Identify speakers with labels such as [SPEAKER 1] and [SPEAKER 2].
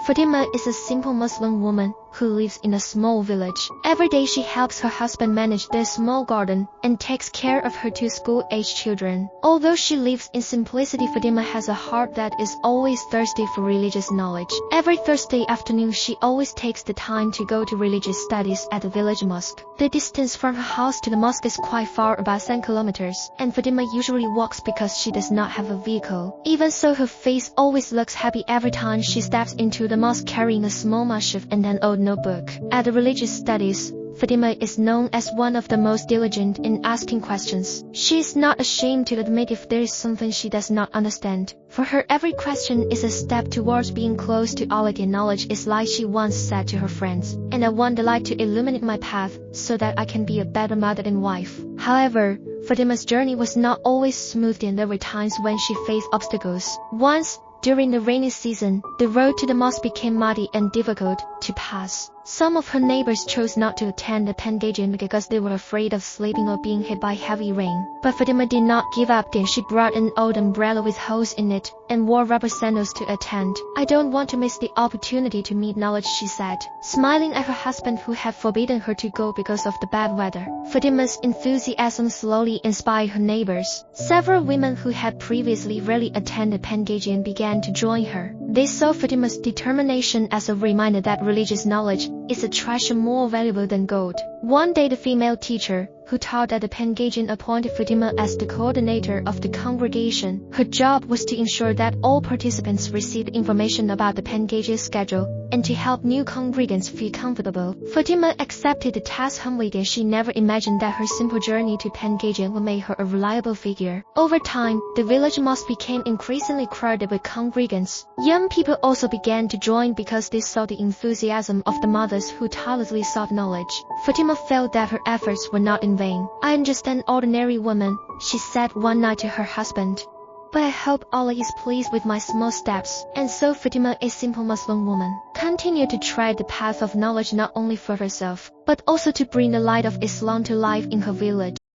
[SPEAKER 1] Fatimah is a simple Muslim woman who lives in a small village. Every day she helps her husband manage their small garden and takes care of her two school-age children. Although she lives in simplicity, Fatimah has a heart that is always thirsty for religious knowledge. Every Thursday afternoon she always takes the time to go to religious studies at the village mosque. The distance from her house to the mosque is quite far, about 10 kilometers, and Fatimah usually walks because she does not have a vehicle. Even so, her face always looks happy every time she steps into the mosque carrying a small mushaf and an old notebook. At the religious studies, Fatimah is known as one of the most diligent in asking questions. She is not ashamed to admit if there is something she does not understand. For her, every question is a step towards being close to Allah. Knowledge is like she once said to her friends, and I want the light to illuminate my path so that I can be a better mother and wife. However, Fatimah's journey was not always smooth, and there were times when she faced obstacles. Once, during the rainy season, the road to the mosque became muddy and difficult to pass. Some of her neighbors chose not to attend the Pengajian because they were afraid of slipping or being hit by heavy rain. But Fatimah did not give up. Then she brought an old umbrella with holes in it and wore rubber sandals to attend. "I don't want to miss the opportunity to meet knowledge," she said, smiling at her husband who had forbidden her to go because of the bad weather. Fatimah's enthusiasm slowly inspired her neighbors. Several women who had previously rarely attended Pengajian began to join her. They saw Fatimah's determination as a reminder that religious knowledge is a treasure more valuable than gold. One day, the female teacher who taught at the Pengajian appointed Fatimah as the coordinator of the congregation. Her job was to ensure that all participants received information about the Pengajian schedule and to help new congregants feel comfortable. Fatimah accepted the task humbly, and she never imagined that her simple journey to Pengajian would make her a reliable figure. Over time, the village mosque became increasingly crowded with congregants. Young people also began to join because they saw the enthusiasm of the mothers who tirelessly sought knowledge. Fatimah felt that her efforts were not in vain. "I am just an ordinary woman," she said one night to her husband, "but I hope Allah is pleased with my small steps." And so Fatimah, a simple Muslim woman, continued to tread the path of knowledge not only for herself, but also to bring the light of Islam to life in her village.